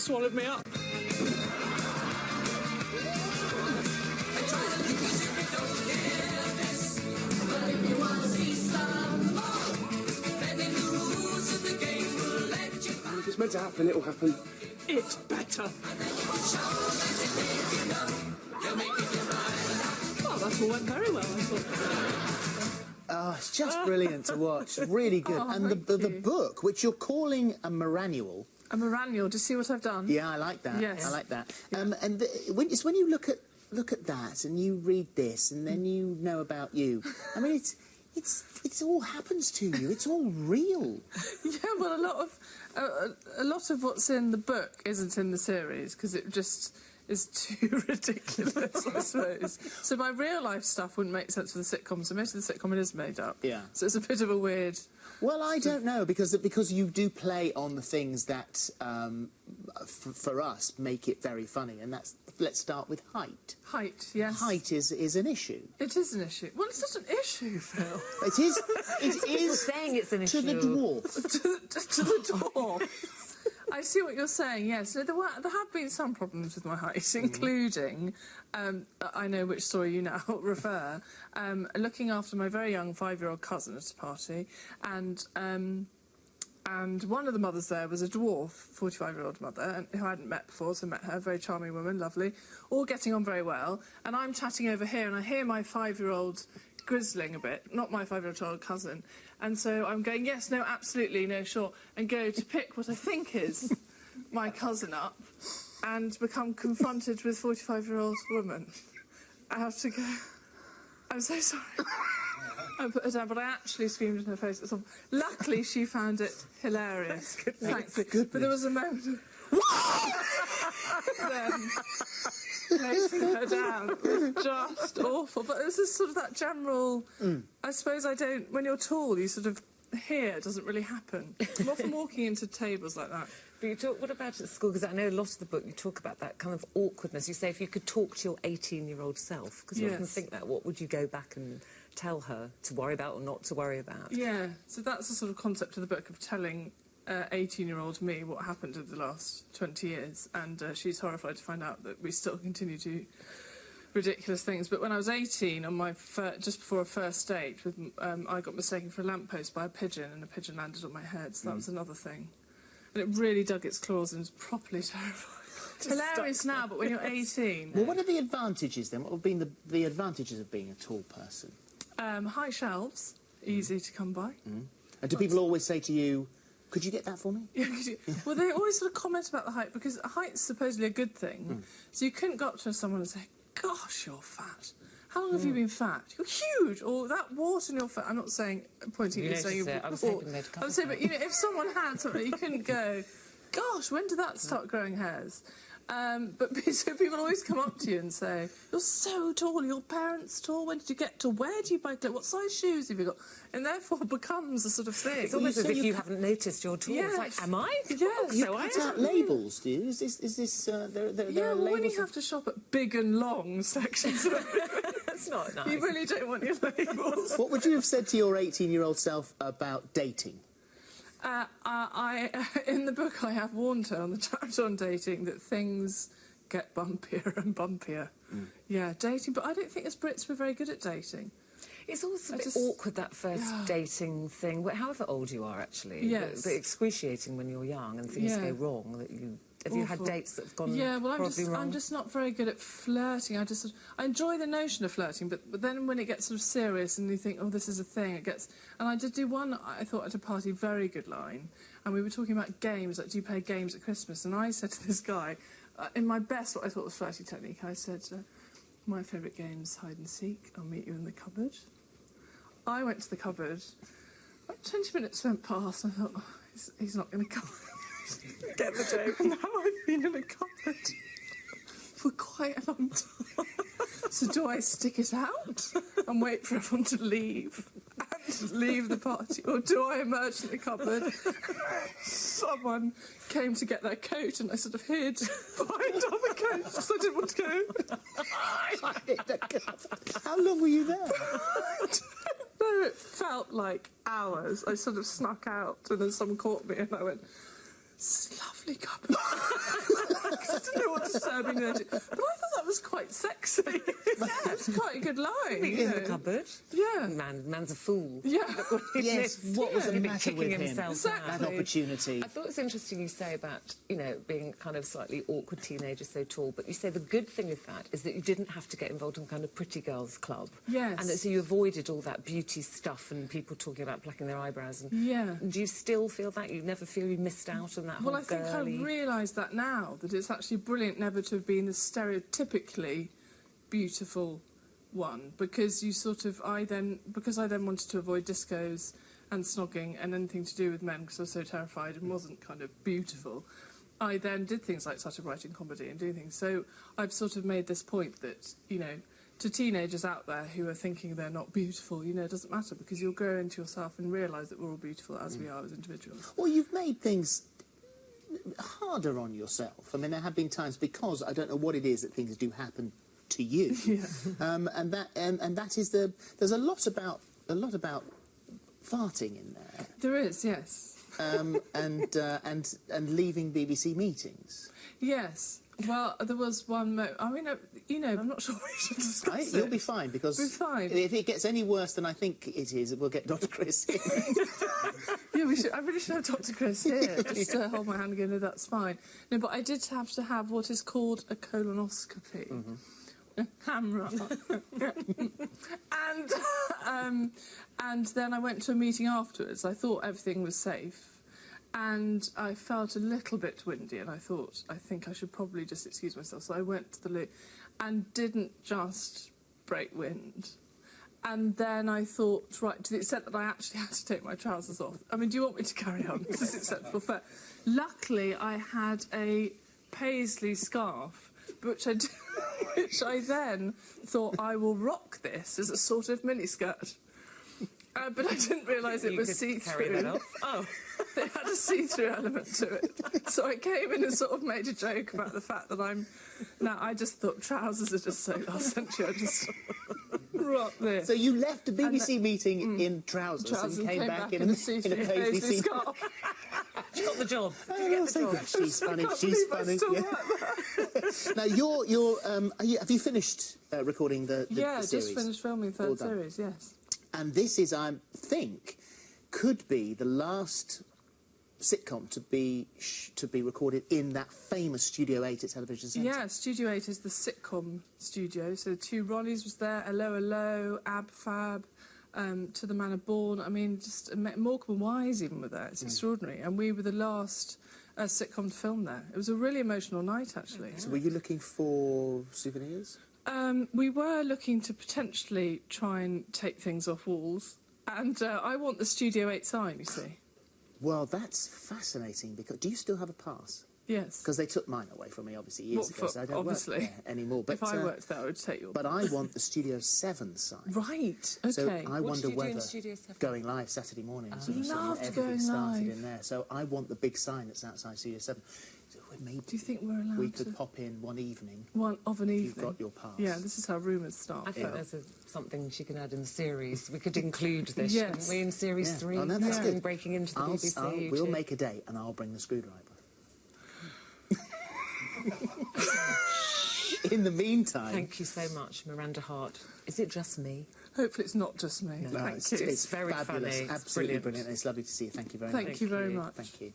swallowed me up. If it's meant to happen, it'll happen. It's better. Oh, that all went very well, I thought. Oh, it's just brilliant to watch. Really good. Oh, and the book, which you're calling a Mirannual. A Mirannual. Do you see what I've done? Yeah, I like that. Yes. I like that. Yeah. And it's when you look at that and you read this and then you know about you. I mean, it all happens to you. It's all real. Yeah, well, a lot of what's in the book isn't in the series because it just is too ridiculous, I suppose. So my real life stuff wouldn't make sense for the sitcom, so most of the sitcom it is made up. Yeah. So it's a bit of a weird... Well, I don't know, because you do play on the things that, for us, make it very funny, and that's... Let's start with height. Height, yes. Height is an issue. It is an issue. Well, it's not an issue, Phil. It is. It is saying it's an issue. To the dwarf. to the dwarf. I see what you're saying, yes. So there have been some problems with my height, including, I know which story you now refer, looking after my very young 5-year-old cousin at a party, and one of the mothers there was a dwarf, 45-year-old mother, who I hadn't met before, so met her, very charming woman, lovely, all getting on very well, and I'm chatting over here, and I hear my 5-year-old grizzling a bit, not my 5-year-old cousin, and so I'm going, yes, no, absolutely, no, sure, and go to pick what I think is my cousin up, and become confronted with 45-year-old woman. I have to go, I'm so sorry. I put her down, but I actually screamed in her face. Luckily, she found it hilarious. Thankfully. But there was a moment of... then placing her down. It was just awful. But there's this sort of that general... I suppose I don't... When you're tall, you sort of hear it doesn't really happen. I'm often walking into tables like that. But you talk, what about at school? Because I know a lot of the book you talk about that kind of awkwardness. You say if you could talk to your 18-year-old self, because you often think that, what would you go back and tell her to worry about or not to worry about? Yeah, so that's the sort of concept of the book, of telling 18-year-old me what happened in the last 20 years, and she's horrified to find out that we still continue to do ridiculous things. But when I was 18, on my just before a first date, I got mistaken for a lamppost by a pigeon, and a pigeon landed on my head, so that was another thing. And it really dug its claws and was properly terrifying. It's hilarious now, but when you're 18... Well, what are the advantages, then? What have been the advantages of being a tall person? High shelves, easy to come by. And do people always say to you, could you get that for me? Yeah, well, they always sort of comment about the height, because height's supposedly a good thing. So you couldn't go up to someone and say, gosh, you're fat. How long have you been fat? You're huge. Or that wart in your face. I'm not saying, pointing at you saying you're... I was hoping they'd come. I'm saying, but, you know, if someone had something, you couldn't go, gosh, when did that start growing hairs? But so people always come up to you and say, you're so tall, your parents tall, when did you get to, where do you buy clothes, what size shoes have you got? And therefore becomes a sort of thing. It's almost as if you haven't noticed you're tall. Yes. It's like, am I? Yes. You cut out labels, do you? Is this there yeah, are well, when labels you have to shop at big and long sections of That's not nice. You really don't want your labels. What would you have said to your 18-year-old self about dating? In the book, I have warned her on the chapter on dating that things get bumpier and bumpier. Yeah, dating, but I don't think as Brits we're very good at dating. It's also a bit awkward, that first dating thing, however old you are, actually. Yes. But excruciating when you're young and things go wrong, that you... Have you had dates that have gone wrong? I'm just not very good at flirting. I enjoy the notion of flirting, but then when it gets sort of serious and you think, oh, this is a thing, it gets... And I did do one, I thought, at a party, very good line, and we were talking about games, like, do you play games at Christmas? And I said to this guy, in my best, what I thought was flirty technique, I said, my favourite game's hide and seek, I'll meet you in the cupboard. I went to the cupboard, about 20 minutes went past, and I thought, oh, he's not going to come. Get the joke. Now I've been in a cupboard for quite a long time. So do I stick it out and wait for everyone to leave and leave the party, or do I emerge in the cupboard? Someone came to get their coat and I sort of hid behind other coats because I didn't want to go. How long were you there? No, it felt like hours. I sort of snuck out and then someone caught me and I went... It's a lovely cupboard. I didn't know what disturbing there. But I thought that was quite sexy. That's quite a good line. In the cupboard. Yeah. Man's a fool. Yeah. Yes, what was the He'd be matter kicking with him? himself Exactly. now. That opportunity. I thought it was interesting you say about, you know, being kind of slightly awkward teenager, so tall, but you say the good thing with that is that you didn't have to get involved in kind of pretty girls club. Yes. And that, so you avoided all that beauty stuff and people talking about plucking their eyebrows. And Yeah. do you still feel that? You never feel you missed out on that whole Well, I think girly... I've realised that now, that it's actually brilliant never to have been the stereotypically beautiful one, because you sort of, because I then wanted to avoid discos and snogging and anything to do with men because I was so terrified and wasn't kind of beautiful, I then did things like started writing comedy and doing things. So I've sort of made this point that, you know, to teenagers out there who are thinking they're not beautiful, you know, it doesn't matter, because you'll grow into yourself and realise that we're all beautiful as we are as individuals. Well, you've made things harder on yourself. I mean, there have been times, because I don't know what it is that things do happen to you, Yeah. and that is there's a lot about farting in there, There is, yes. and leaving BBC meetings. Yes. Well, there was one I mean, you know, I'm not sure we should discuss Right? it. You'll be fine, because We're fine. if it gets any worse than I think it is, we'll get Dr. Chris in. Yeah, we should. I really should have Dr. Chris here, just to hold my hand and go, no, that's fine. No, but I did have to have what is called a colonoscopy. A camera. And then I went to a meeting afterwards. I thought everything was safe. And I felt a little bit windy, and I thought, I think I should probably just excuse myself. So I went to the loo and didn't just break wind. And then I thought, right, to the extent that I actually had to take my trousers off. I mean, do you want me to carry on? Is this acceptable? Fair. Luckily, I had a paisley scarf, which I then thought, I will rock this as a sort of miniskirt. But I didn't realise it was see-through. Carry that off. Oh. They had a see-through element to it. So I came in and sort of made a joke about the fact that I just thought trousers are just so last century. I just rock this. So you left a BBC meeting in trousers and came back in a paisley scarf. She got the job. Oh, so good. She's funny. I can't She's believe I funny. still Yeah. work there. Now, have you finished recording the Yeah, series? just finished filming All third done. series, yes. And this is, I think, could be the last sitcom to be recorded in that famous Studio 8 at Television Centre. Yeah, Studio 8 is the sitcom studio. So two Ronnies was there, Hello Hello, Ab Fab, To the Man of Born. I mean, just Morecambe and Wise even were there. It's extraordinary. And we were the last sitcom to film there. It was a really emotional night, actually. So were you looking for souvenirs? We were looking to potentially try and take things off walls. And I want the Studio 8 sign, you see. Well, that's fascinating, because... Do you still have a pass? Yes. Because they took mine away from me, obviously, years ago, so I don't obviously. work there anymore. But, If I worked there, I would take your... But I want the Studio 7 sign. Right, OK. So I What wonder did you do in whether Studio 7? going live Saturday mornings, sort of Loved everything going started live. in there. So I want the big sign that's outside Studio 7. So maybe Do you think we're allowed we to... could pop in one evening One of an if evening? you've got your pass. Yeah, this is how rumours start. I think there's something she can add in the series. We could include this, Yes. couldn't we, in series 3? Oh, no, that's good. Breaking into the BBC. We'll make a date and I'll bring the screwdriver. In the meantime... Thank you so much, Miranda Hart. Is it just me? Hopefully it's not just me. No, Thank it's you. It's very fabulous. funny. It's Absolutely brilliant. It's lovely to see you. Thank you very much. Thank you very much. Thank you.